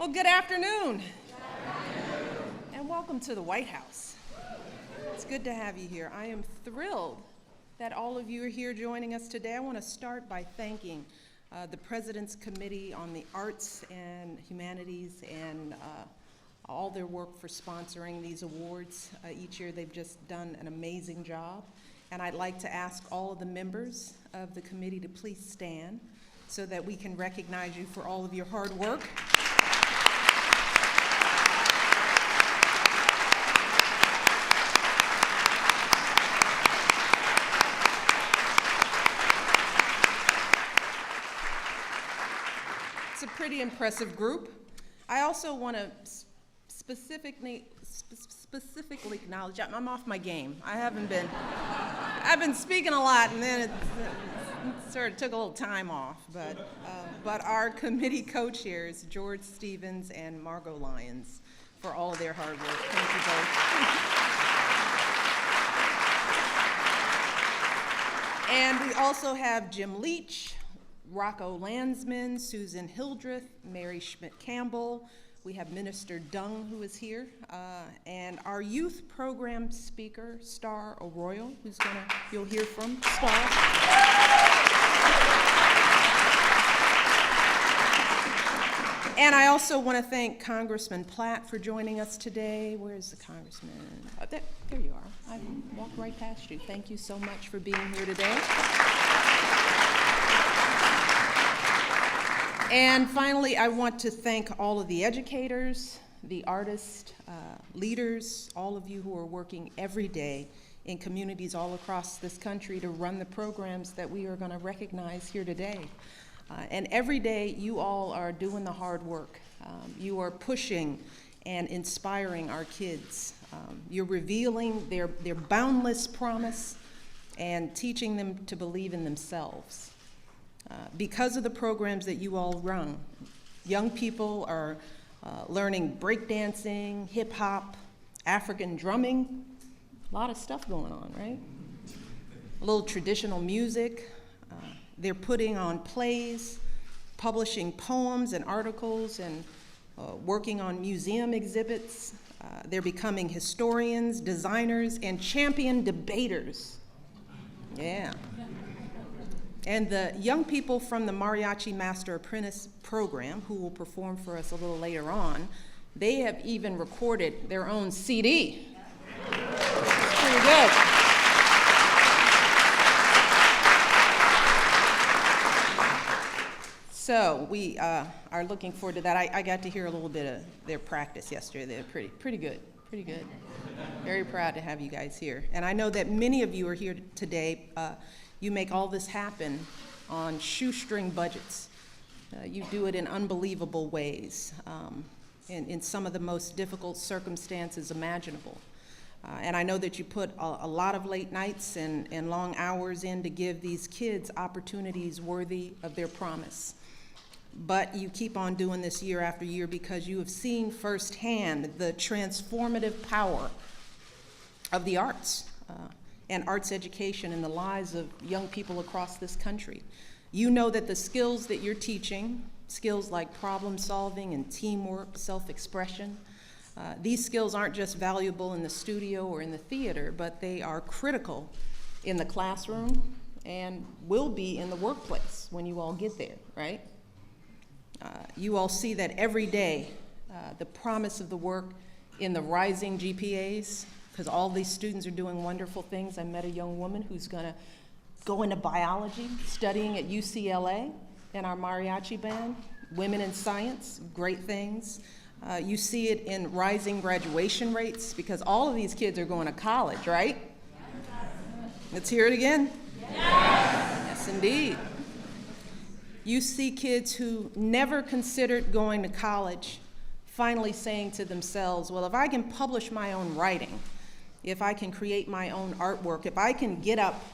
Well, good afternoon. And welcome to the White House. It's good to have you here. I am thrilled that all of you are here joining us today. I want to start by thanking the President's Committee on the Arts and Humanities and all their work for sponsoring these awards. Each year they've just done an amazing job. And I'd like to ask all of the members of the committee to please stand so that we can recognize you for all of your hard work. It's a pretty impressive group. I also want to specifically acknowledge, I'm off my game. I've been speaking a lot, and then it sort of took a little time off. But our committee co-chairs, George Stevens and Margot Lyons, for all of their hard work. Thank you both. And we also have Jim Leach, Rocco Landsman, Susan Hildreth, Mary Schmidt-Campbell. We have Minister Dung, who is here, and our youth program speaker, Star Arroyo, you'll hear from Star. And I also want to thank Congressman Platt for joining us today. Where's the congressman? Oh, there you are. I walked right past you. Thank you so much for being here today. And finally, I want to thank all of the educators, the artists, leaders, all of you who are working every day in communities all across this country to run the programs that we are going to recognize here today. And every day, you all are doing the hard work. You are pushing and inspiring our kids. You're revealing their boundless promise and teaching them to believe in themselves. Because of the programs that you all run, young people are learning breakdancing, hip hop, African drumming, a lot of stuff going on, right? A little traditional music. They're putting on plays, publishing poems and articles, and working on museum exhibits. They're becoming historians, designers, and champion debaters. Yeah. And the young people from the Mariachi Master Apprentice program, who will perform for us a little later on, they have even recorded their own CD. It's pretty good. So we are looking forward to that. I got to hear a little bit of their practice yesterday. They're pretty good. Very proud to have you guys here. And I know that many of you are here today. You make all this happen on shoestring budgets. You do it in unbelievable ways, in some of the most difficult circumstances imaginable. And I know that you put a lot of late nights and long hours in to give these kids opportunities worthy of their promise. But you keep on doing this year after year because you have seen firsthand the transformative power of the arts. And arts education in the lives of young people across this country. You know that the skills that you're teaching, skills like problem solving and teamwork, self-expression, these skills aren't just valuable in the studio or in the theater, but they are critical in the classroom and will be in the workplace when you all get there, right? You all see that every day, the promise of the work in the rising GPAs, because all these students are doing wonderful things. I met a young woman who's going to go into biology, studying at UCLA in our mariachi band. Women in science, great things. You see it in rising graduation rates because all of these kids are going to college, right? Let's hear it again. Yes, indeed. You see kids who never considered going to college finally saying to themselves, well, if I can publish my own writing, if I can create my own artwork, if I can get up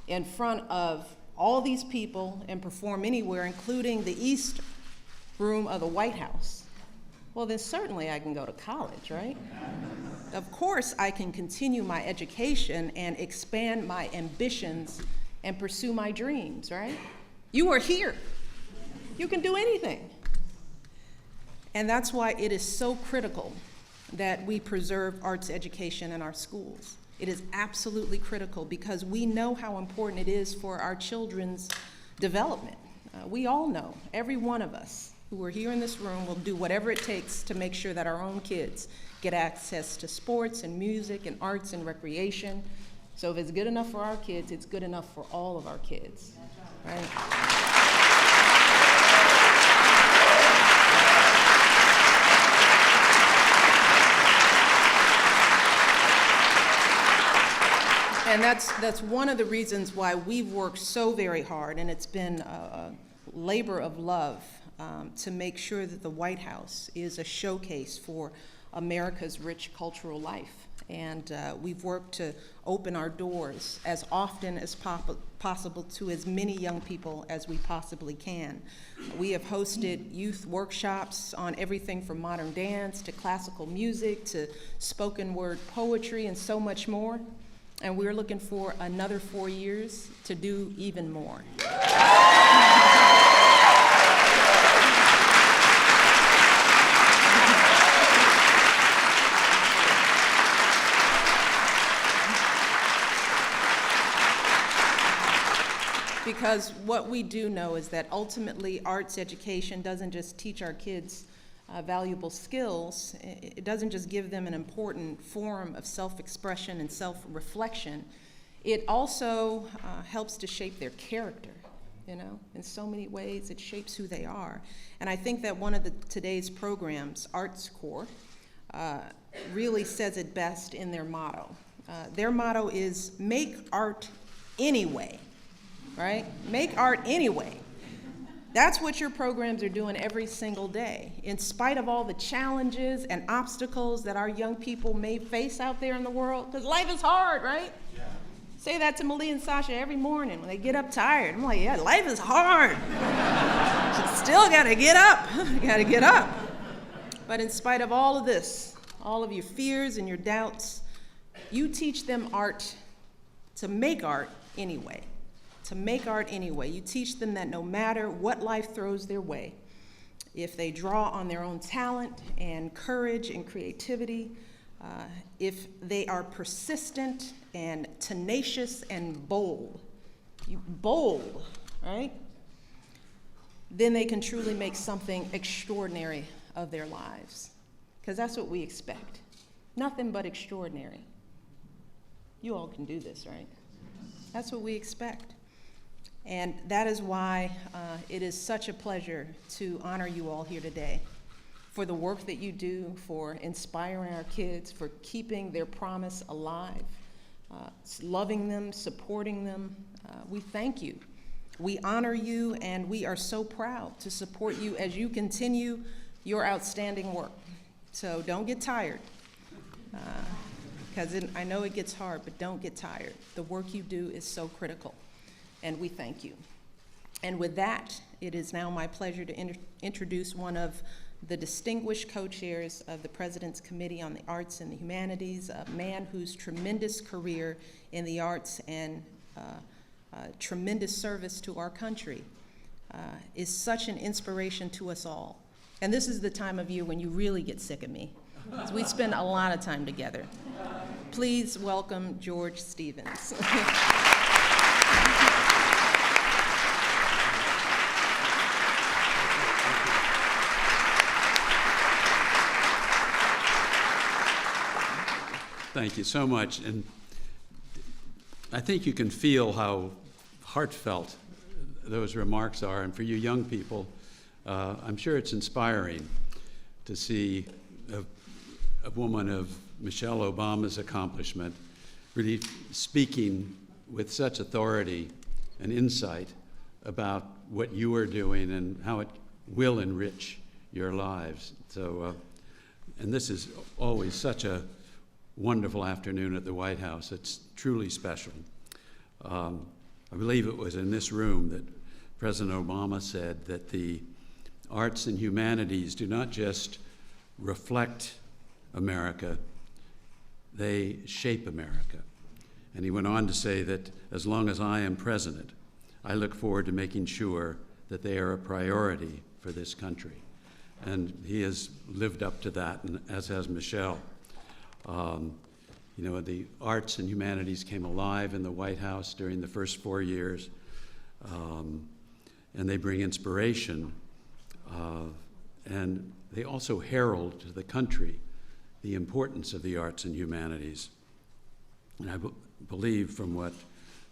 in front of all these people and perform anywhere, including the East Room of the White House, well, then certainly I can go to college, right? Of course, I can continue my education and expand my ambitions and pursue my dreams, right? You are here. You can do anything. And that's why it is so critical that we preserve arts education in our schools. It is absolutely critical because we know how important it is for our children's development. We all know, every one of us who are here in this room will do whatever it takes to make sure that our own kids get access to sports and music and arts and recreation. So if it's good enough for our kids, it's good enough for all of our kids, right? And that's one of the reasons why we've worked so very hard, and it's been a labor of love to make sure that the White House is a showcase for America's rich cultural life. And we've worked to open our doors as often as possible to as many young people as we possibly can. We have hosted youth workshops on everything from modern dance to classical music to spoken word poetry and so much more. And we're looking for another 4 years to do even more. Because what we do know is that ultimately arts education doesn't just teach our kids valuable skills. It doesn't just give them an important form of self-expression and self-reflection. It also helps to shape their character, you know, in so many ways. It shapes who they are. And I think that one of today's programs, Arts Corps, really says it best in their motto. Their motto is, make art anyway, right? Make art anyway. That's what your programs are doing every single day. In spite of all the challenges and obstacles that our young people may face out there in the world, because life is hard, right? Yeah. Say that to Malia and Sasha every morning when they get up tired. I'm like, yeah, life is hard. Still gotta get up, gotta get up. But in spite of all of this, all of your fears and your doubts, you teach them art to make art anyway. To make art anyway. You teach them that no matter what life throws their way, if they draw on their own talent and courage and creativity, if they are persistent and tenacious and bold, right? Then they can truly make something extraordinary of their lives. Because that's what we expect. Nothing but extraordinary. You all can do this, right? That's what we expect. And that is why it is such a pleasure to honor you all here today for the work that you do, for inspiring our kids, for keeping their promise alive, loving them, supporting them. We thank you. We honor you, and we are so proud to support you as you continue your outstanding work. So don't get tired, because I know it gets hard, but don't get tired. The work you do is so critical. And we thank you. And with that, it is now my pleasure to introduce one of the distinguished co-chairs of the President's Committee on the Arts and the Humanities, a man whose tremendous career in the arts and tremendous service to our country is such an inspiration to us all. And this is the time of year when you really get sick of me, because we spend a lot of time together. Please welcome George Stevens. Thank you so much. And I think you can feel how heartfelt those remarks are. And for you young people, I'm sure it's inspiring to see a woman of Michelle Obama's accomplishment really speaking with such authority and insight about what you are doing and how it will enrich your lives. So, and this is always such a wonderful afternoon at the White House. It's truly special. I believe it was in this room that President Obama said that the arts and humanities do not just reflect America, they shape America. And he went on to say that as long as I am president, I look forward to making sure that they are a priority for this country. and he has lived up to that, and as has Michelle. The arts and humanities came alive in the White House during the first 4 years, and they bring inspiration, and they also herald to the country the importance of the arts and humanities. And I believe from what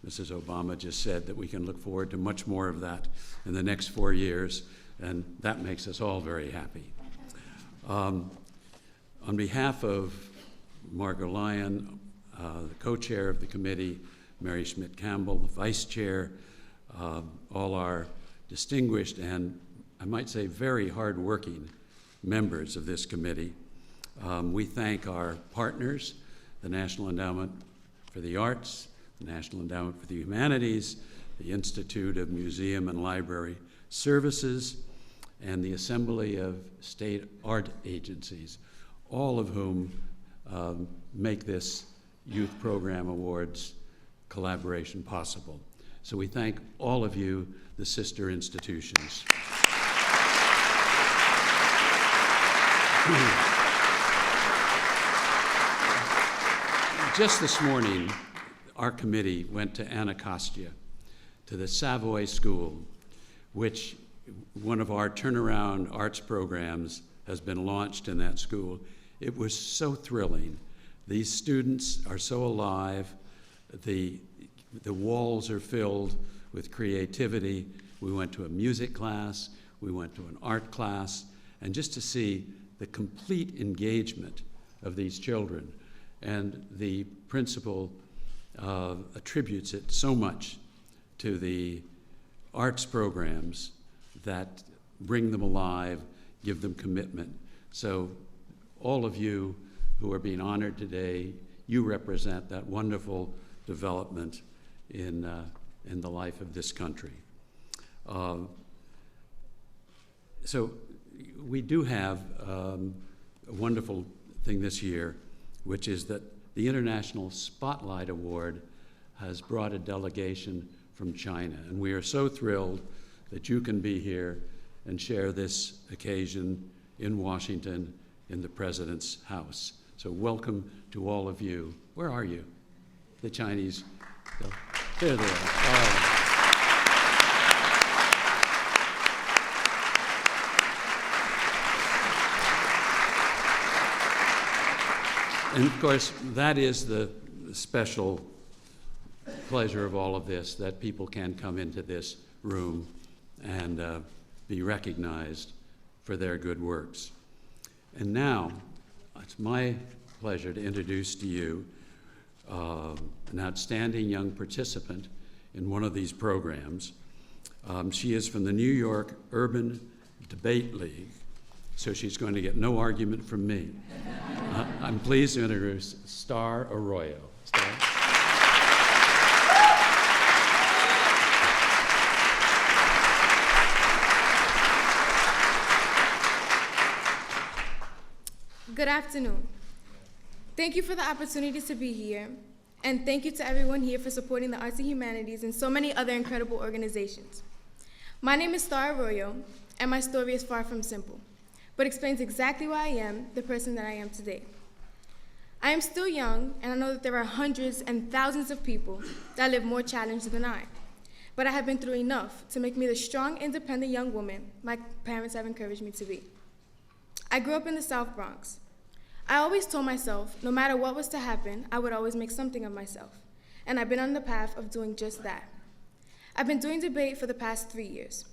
Mrs. Obama just said that we can look forward to much more of that in the next 4 years, and that makes us all very happy. On behalf of Margot Lyon, the co-chair of the committee, Mary Schmidt-Campbell, the vice chair, all our distinguished and, I might say, very hard-working members of this committee, we thank our partners, the National Endowment for the Arts, the National Endowment for the Humanities, the Institute of Museum and Library Services, and the Assembly of State Art Agencies, all of whom make this Youth Program Awards collaboration possible. So we thank all of you, the sister institutions. Just this morning, our committee went to Anacostia, to the Savoy School, which one of our turnaround arts programs has been launched in that school. It was so thrilling. These students are so alive. The walls are filled with creativity. We went to a music class, we went to an art class, and just to see the complete engagement of these children. And the principal attributes it so much to the arts programs that bring them alive, give them commitment. So all of you who are being honored today, you represent that wonderful development in the life of this country. So we do have a wonderful thing this year, which is that the International Spotlight Award has brought a delegation from China. And we are so thrilled that you can be here and share this occasion in Washington in the President's house. So welcome to all of you. Where are you? The Chinese. There they are. Oh. And of course, that is the special pleasure of all of this, that people can come into this room and be recognized for their good works. And now, it's my pleasure to introduce to you an outstanding young participant in one of these programs. She is from the New York Urban Debate League, so she's going to get no argument from me. I'm pleased to introduce Star Arroyo. Star? Good afternoon. Thank you for the opportunity to be here, and thank you to everyone here for supporting the arts and humanities and so many other incredible organizations. My name is Star Arroyo, and my story is far from simple, but explains exactly why I am the person that I am today. I am still young, and I know that there are hundreds and thousands of people that live more challenged than I, but I have been through enough to make me the strong, independent young woman my parents have encouraged me to be. I grew up in the South Bronx. I always told myself, no matter what was to happen, I would always make something of myself, and I've been on the path of doing just that. I've been doing debate for the past 3 years.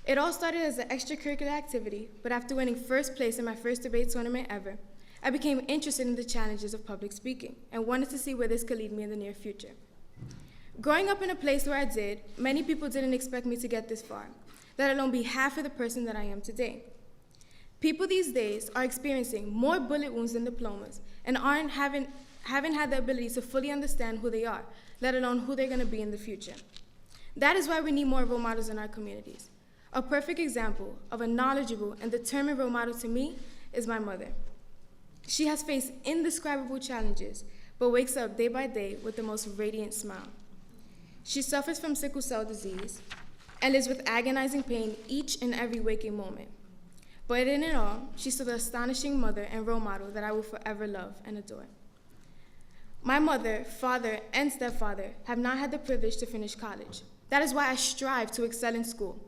It all started as an extracurricular activity, but after winning first place in my first debate tournament ever, I became interested in the challenges of public speaking and wanted to see where this could lead me in the near future. Growing up in a place where I did, many people didn't expect me to get this far, let alone be half of the person that I am today. People these days are experiencing more bullet wounds than diplomas and haven't had the ability to fully understand who they are, let alone who they're going to be in the future. That is why we need more role models in our communities. A perfect example of a knowledgeable and determined role model to me is my mother. She has faced indescribable challenges, but wakes up day by day with the most radiant smile. She suffers from sickle cell disease and lives with agonizing pain each and every waking moment. But in it all, she's still the astonishing mother and role model that I will forever love and adore. My mother, father, and stepfather have not had the privilege to finish college. That is why I strive to excel in school,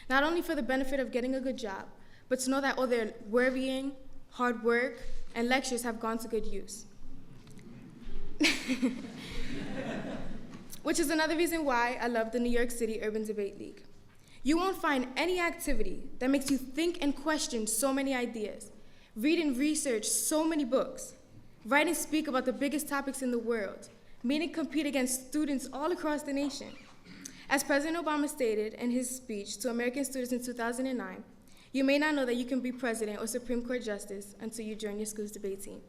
not only for the benefit of getting a good job, but to know that all their worrying, hard work, and lectures have gone to good use. Which is another reason why I love the New York City Urban Debate League. You won't find any activity that makes you think and question so many ideas, read and research so many books, write and speak about the biggest topics in the world, meet and compete against students all across the nation. As President Obama stated in his speech to American students in 2009, you may not know that you can be president or Supreme Court justice until you join your school's debate team.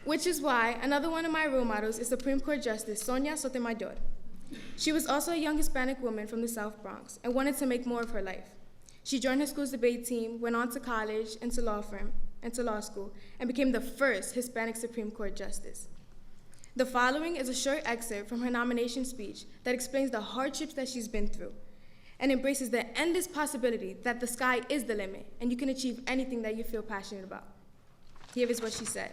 Which is why another one of my role models is Supreme Court Justice Sonia Sotomayor. She was also a young Hispanic woman from the South Bronx and wanted to make more of her life. She joined her school's debate team, went on to college and to law school, and became the first Hispanic Supreme Court Justice. The following is a short excerpt from her nomination speech that explains the hardships that she's been through and embraces the endless possibility that the sky is the limit and you can achieve anything that you feel passionate about. Here is what she said.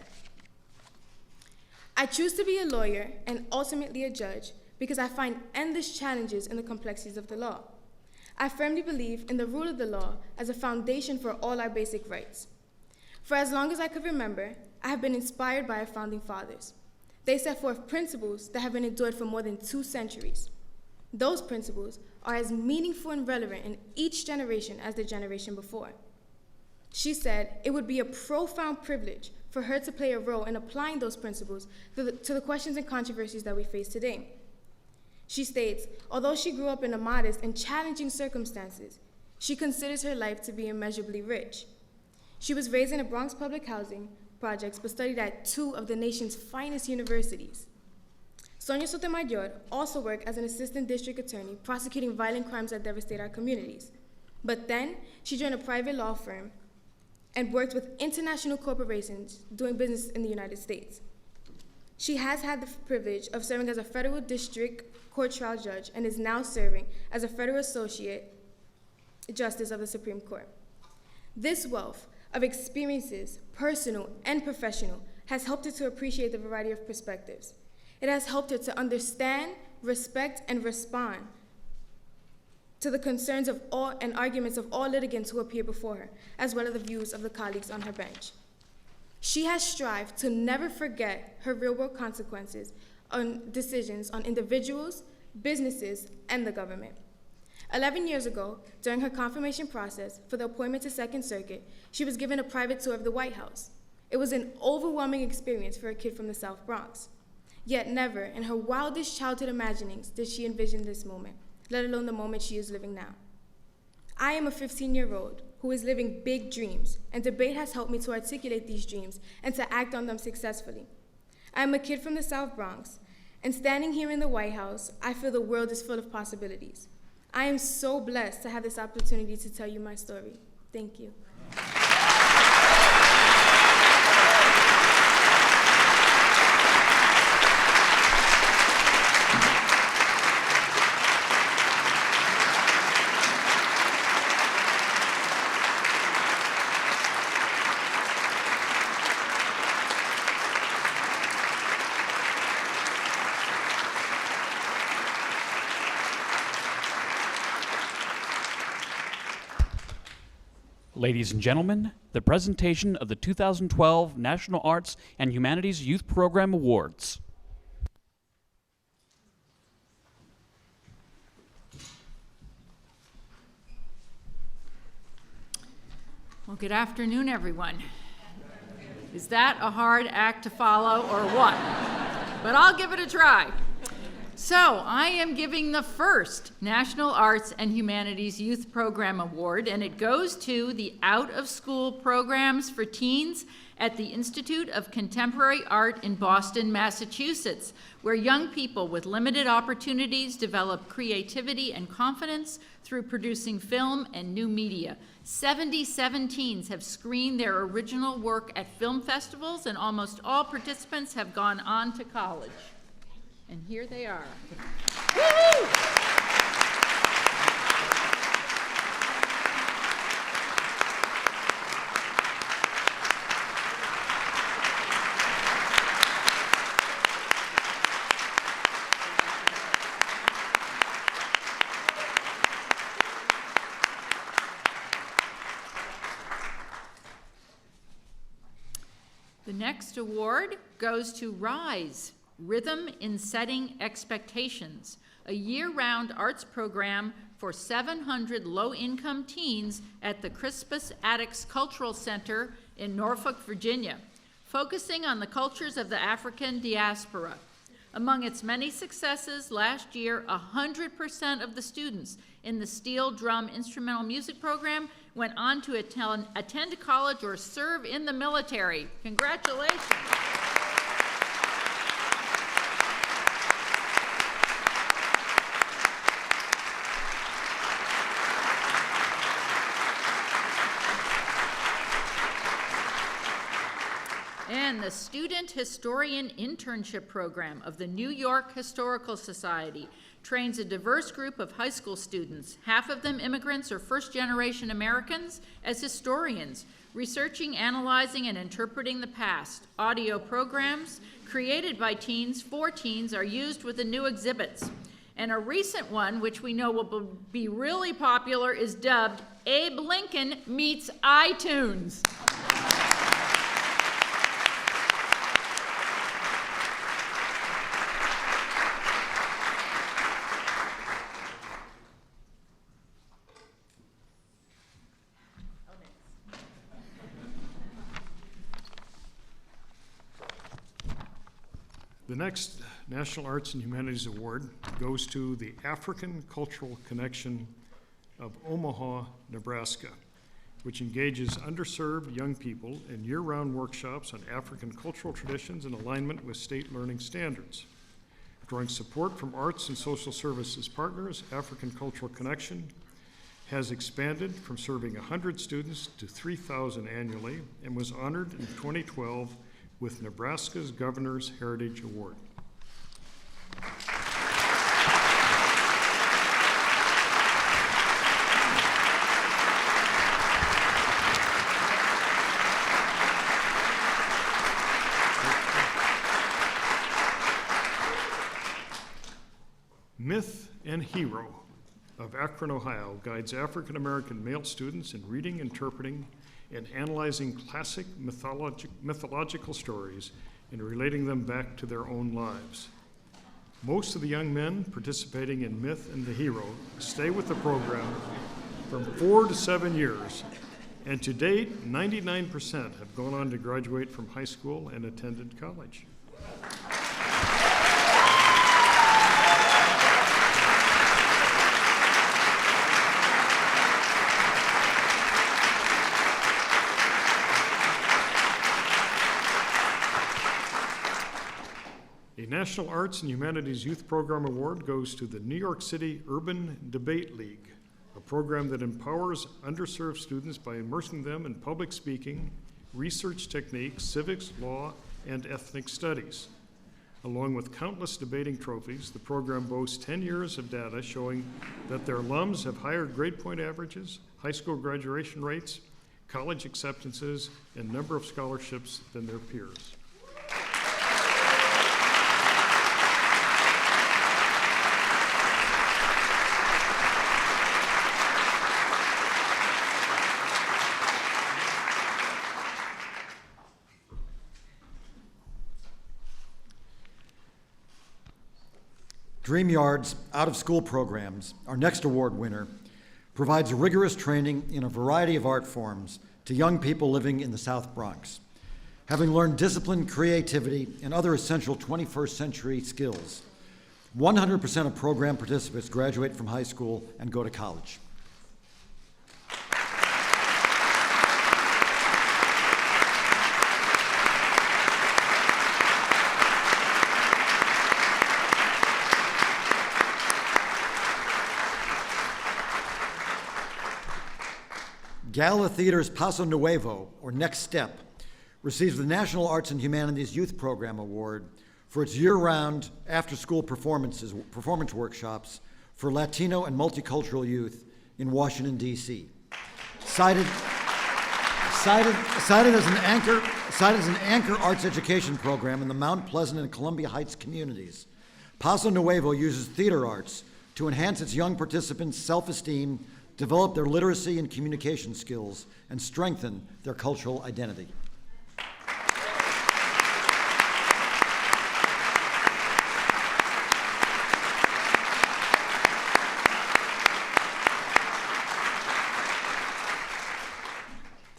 I choose to be a lawyer and ultimately a judge because I find endless challenges in the complexities of the law. I firmly believe in the rule of the law as a foundation for all our basic rights. For as long as I could remember, I have been inspired by our founding fathers. They set forth principles that have been endured for more than 2 centuries. Those principles are as meaningful and relevant in each generation as the generation before. She said it would be a profound privilege for her to play a role in applying those principles to the questions and controversies that we face today. She states, although she grew up in a modest and challenging circumstances, she considers her life to be immeasurably rich. She was raised in a Bronx public housing projects, but studied at 2 of the nation's finest universities. Sonia Sotomayor also worked as an assistant district attorney prosecuting violent crimes that devastate our communities. But then she joined a private law firm and worked with international corporations doing business in the United States. She has had the privilege of serving as a federal district court trial judge and is now serving as a federal associate justice of the Supreme Court. This wealth of experiences, personal and professional, has helped her to appreciate the variety of perspectives. It has helped her to understand, respect, and respond to the concerns of all and arguments of all litigants who appear before her, as well as the views of the colleagues on her bench. She has strived to never forget her real-world consequences on decisions on individuals, businesses, and the government. 11 years ago, during her confirmation process for the appointment to Second Circuit, she was given a private tour of the White House. It was an overwhelming experience for a kid from the South Bronx. Yet never, in her wildest childhood imaginings, did she envision this moment, let alone the moment she is living now. I am a 15-year-old who is living big dreams, and debate has helped me to articulate these dreams and to act on them successfully. I am a kid from the South Bronx, and standing here in the White House, I feel the world is full of possibilities. I am so blessed to have this opportunity to tell you my story. Thank you. Ladies and gentlemen, the presentation of the 2012 National Arts and Humanities Youth Program Awards. Well, good afternoon, everyone. Is that a hard act to follow or what? But I'll give it a try. So, I am giving the first National Arts and Humanities Youth Program Award, and it goes to the out-of-school programs for teens at the Institute of Contemporary Art in Boston, Massachusetts, where young people with limited opportunities develop creativity and confidence through producing film and new media. 77 teens have screened their original work at film festivals, and almost all participants have gone on to college. And here they are. Woo-hoo! The next award goes to RISE, Rhythm in Setting Expectations, a year-round arts program for 700 low-income teens at the Crispus Attucks Cultural Center in Norfolk, Virginia, focusing on the cultures of the African diaspora. Among its many successes, last year, 100% of the students in the steel drum instrumental music program went on to attend college or serve in the military. Congratulations. And the Student Historian Internship Program of the New York Historical Society trains a diverse group of high school students, half of them immigrants or first-generation Americans, as historians, researching, analyzing, and interpreting the past. Audio programs created by teens for teens are used with the new exhibits. And a recent one, which we know will be really popular, is dubbed Abe Lincoln Meets iTunes. The next National Arts and Humanities Award goes to the African Cultural Connection of Omaha, Nebraska, which engages underserved young people in year-round workshops on African cultural traditions in alignment with state learning standards. Drawing support from arts and social services partners, African Cultural Connection has expanded from serving 100 students to 3,000 annually and was honored in 2012 with Nebraska's Governor's Heritage Award. Myth and Hero of Akron, Ohio guides African American male students in reading, interpreting, and analyzing classic mythological stories and relating them back to their own lives. Most of the young men participating in Myth and the Hero stay with the program from 4 to 7 years, and to date, 99% have gone on to graduate from high school and attended college. A National Arts and Humanities Youth Program Award goes to the New York City Urban Debate League, a program that empowers underserved students by immersing them in public speaking, research techniques, civics, law, and ethnic studies. Along with countless debating trophies, the program boasts 10 years of data showing that their alums have higher grade point averages, high school graduation rates, college acceptances, and number of scholarships than their peers. DreamYard's out-of-school programs, our next award winner, provides rigorous training in a variety of art forms to young people living in the South Bronx. Having learned discipline, creativity, and other essential 21st century skills, 100% of program participants graduate from high school and go to college. Gala Theater's Paso Nuevo, or Next Step, receives the National Arts and Humanities Youth Program Award for its year-round after-school performance workshops for Latino and multicultural youth in Washington, D.C. Cited as an anchor arts education program in the Mount Pleasant and Columbia Heights communities, Paso Nuevo uses theater arts to enhance its young participants' self-esteem, develop their literacy and communication skills, and strengthen their cultural identity.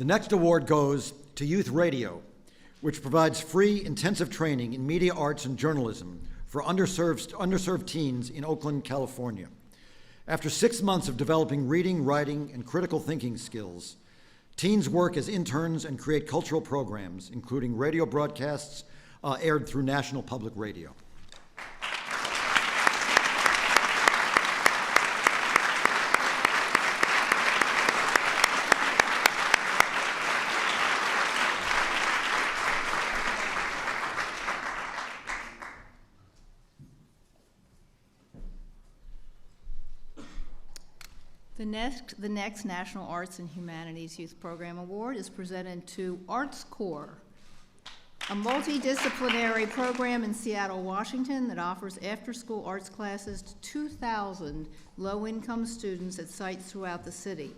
The next award goes to Youth Radio, which provides free intensive training in media arts and journalism for underserved teens in Oakland, California. After 6 months of developing reading, writing, and critical thinking skills, teens work as interns and create cultural programs, including radio broadcasts aired through National Public Radio. The next National Arts and Humanities Youth Program Award is presented to Arts Corps, a multidisciplinary program in Seattle, Washington that offers after-school arts classes to 2,000 low-income students at sites throughout the city.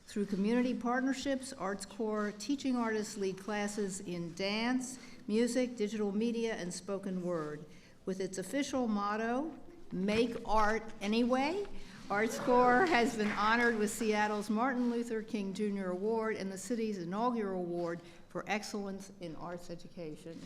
Through community partnerships, Arts Corps teaching artists lead classes in dance, music, digital media, and spoken word. With its official motto, "Make Art Anyway," Arts Corps has been honored with Seattle's Martin Luther King Jr. Award and the city's inaugural award for excellence in arts education.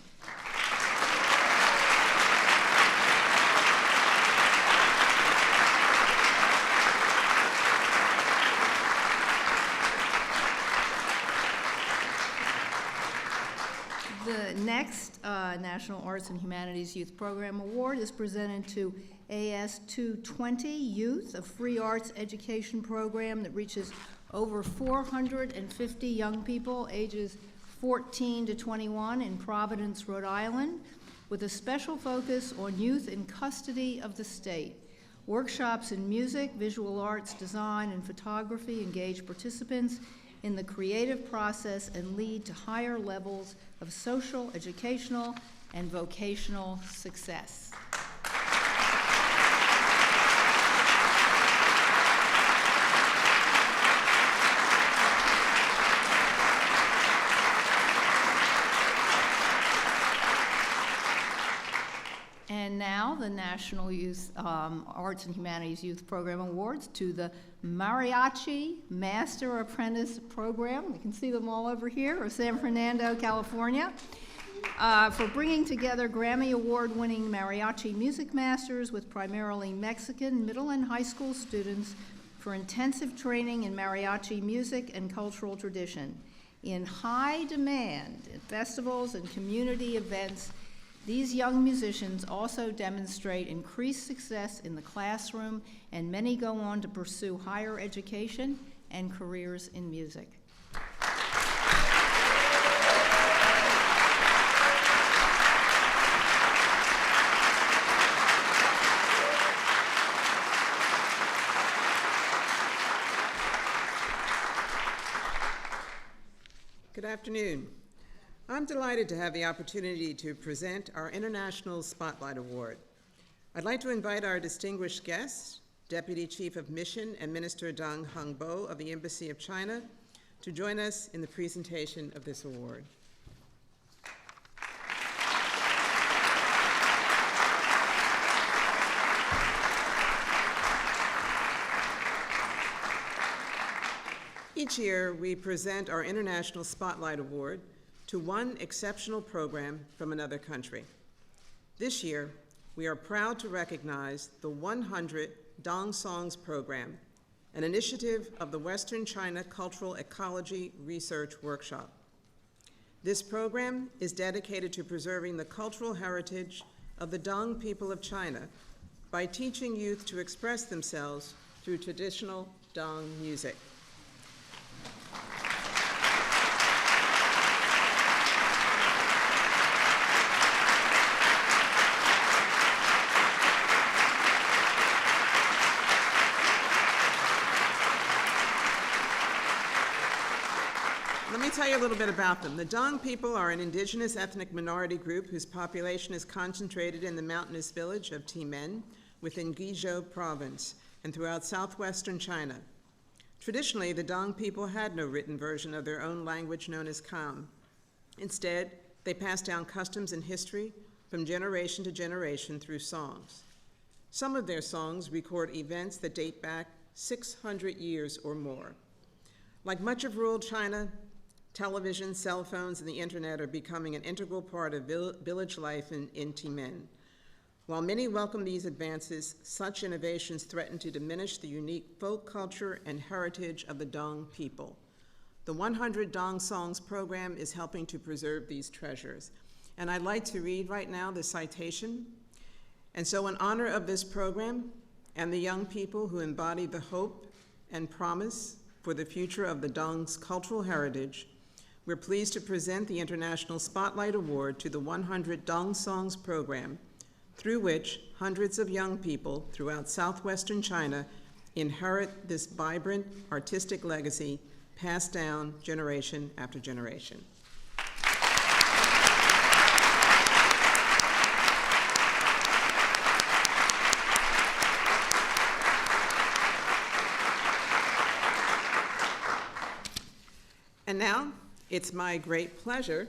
The next National Arts and Humanities Youth Program Award is presented to AS 220 Youth, a free arts education program that reaches over 450 young people ages 14 to 21 in Providence, Rhode Island, with a special focus on youth in custody of the state. Workshops in music, visual arts, design, and photography engage participants in the creative process and lead to higher levels of social, educational, and vocational success. And now the National Youth Arts and Humanities Youth Program Awards to the Mariachi Master Apprentice Program. You can see them all over here, of San Fernando, California, for bringing together Grammy Award-winning mariachi music masters with primarily Mexican middle and high school students for intensive training in mariachi music and cultural tradition. In high demand at festivals and community events, these young musicians also demonstrate increased success in the classroom, and many go on to pursue higher education and careers in music. Good afternoon. I'm delighted to have the opportunity to present our International Spotlight Award. I'd like to invite our distinguished guest, Deputy Chief of Mission and Minister Dong Hongbo of the Embassy of China, to join us in the presentation of this award. Each year, we present our International Spotlight Award to one exceptional program from another country. This year, we are proud to recognize the 100 Dong Songs Program, an initiative of the Western China Cultural Ecology Research Workshop. This program is dedicated to preserving the cultural heritage of the Dong people of China by teaching youth to express themselves through traditional Dong music. Let me tell you a little bit about them. The Dong people are an indigenous ethnic minority group whose population is concentrated in the mountainous village of Timen within Guizhou province and throughout southwestern China. Traditionally, the Dong people had no written version of their own language known as Kam. Instead, they passed down customs and history from generation to generation through songs. Some of their songs record events that date back 600 years or more. Like much of rural China, television, cell phones, and the internet are becoming an integral part of village life in Timen. While many welcome these advances, such innovations threaten to diminish the unique folk culture and heritage of the Dong people. The 100 Dong Songs program is helping to preserve these treasures. And I'd like to read right now the citation. And so in honor of this program and the young people who embody the hope and promise for the future of the Dong's cultural heritage, we're pleased to present the International Spotlight Award to the 100 Dong Songs program, through which hundreds of young people throughout southwestern China inherit this vibrant artistic legacy passed down generation after generation. And now, it's my great pleasure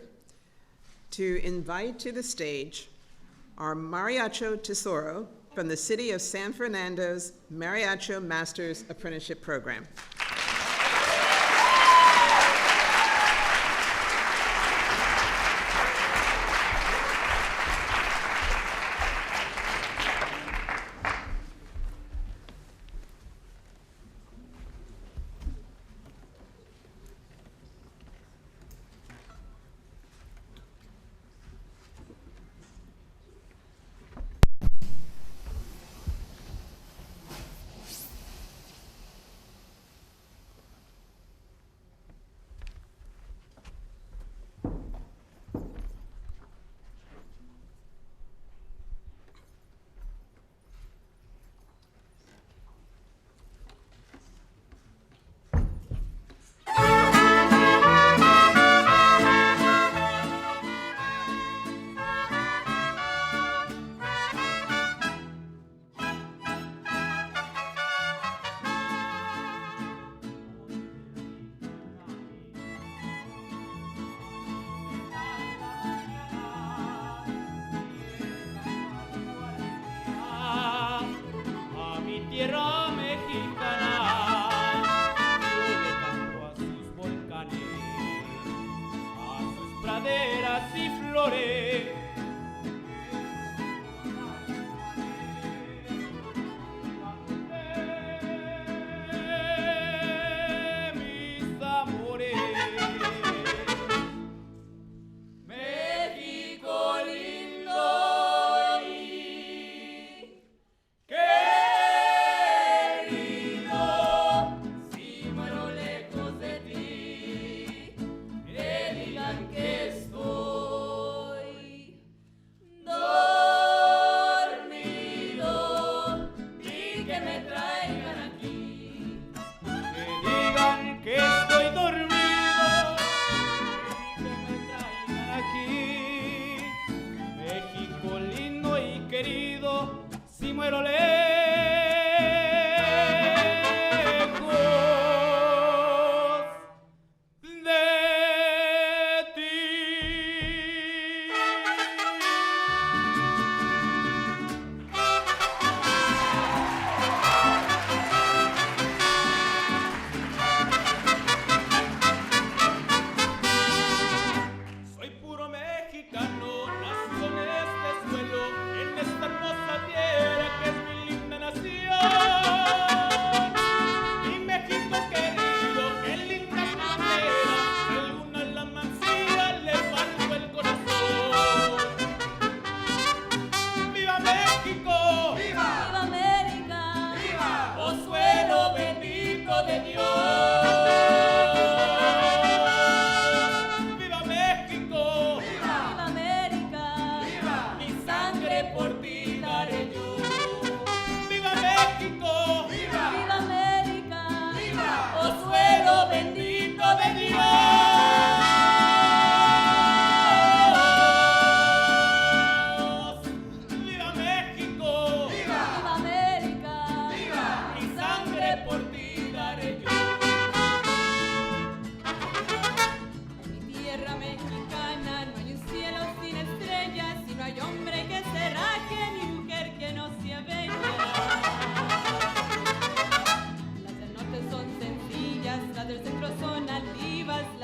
to invite to the stage our Mariacho Tesoro from the City of San Fernando's Mariacho Masters Apprenticeship Program. Tierra mexicana, yo le canto a sus volcanes, a sus praderas y flores. Mis amores, México lindo y si muero lejos de ti, que digan que estoy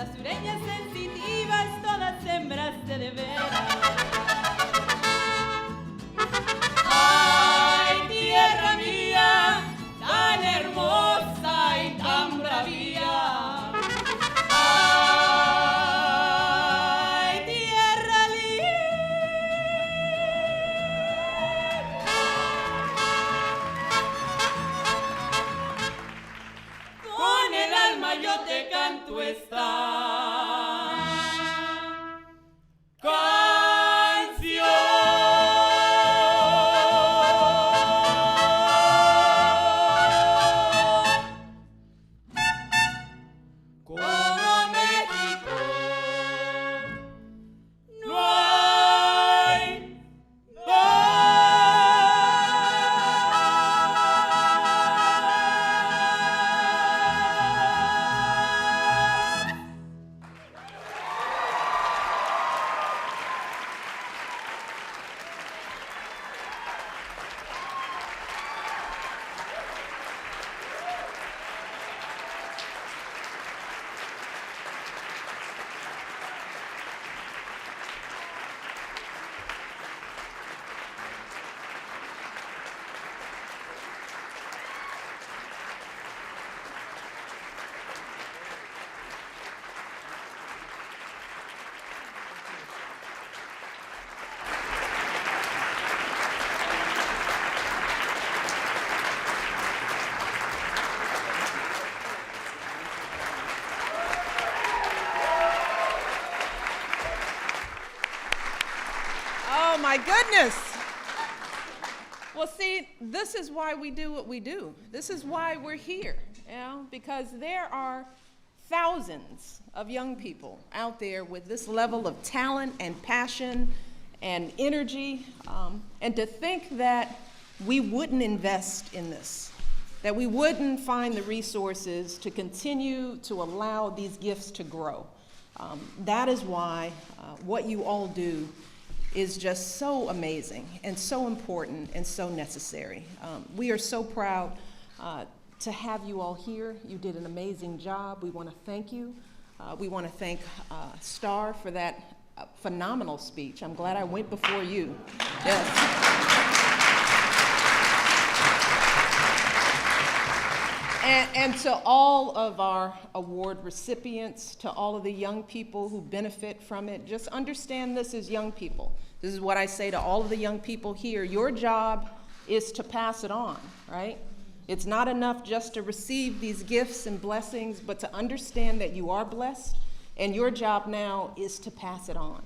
las sureñas sensitivas todas sembraste de veras. Ay, tierra mía, tan hermosa y tan bravía. Ay, tierra con el alma yo te canto esta canción. Como México no hay Oh, my goodness. Well, see, this is why we do what we do. This is why we're here, you know, because there are thousands of young people out there with this level of talent and passion and energy, and to think that we wouldn't invest in this, that we wouldn't find the resources to continue to allow these gifts to grow. That is why what you all do is just so amazing and so important and so necessary. We are so proud to have you all here. You did an amazing job. We want to thank you. We want to thank Star for that phenomenal speech. I'm glad I went before you. Yes. And to all of our award recipients, to all of the young people who benefit from it, just understand this as young people. This is what I say to all of the young people here. Your job is to pass it on, right? It's not enough just to receive these gifts and blessings, but to understand that you are blessed, and your job now is to pass it on.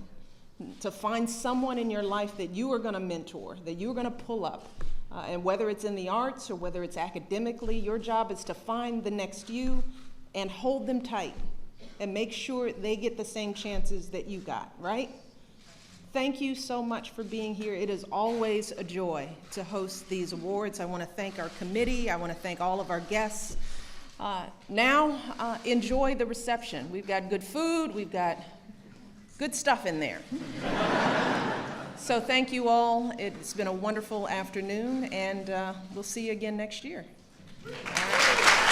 To find someone in your life that you are going to mentor, that you are going to pull up. And whether it's in the arts or whether it's academically, your job is to find the next you and hold them tight and make sure they get the same chances that you got, right? Thank you so much for being here. It is always a joy to host these awards. I want to thank our committee. I want to thank all of our guests. Now, enjoy the reception. We've got good food. We've got good stuff in there. So thank you all. It's been a wonderful afternoon, and we'll see you again next year. All right.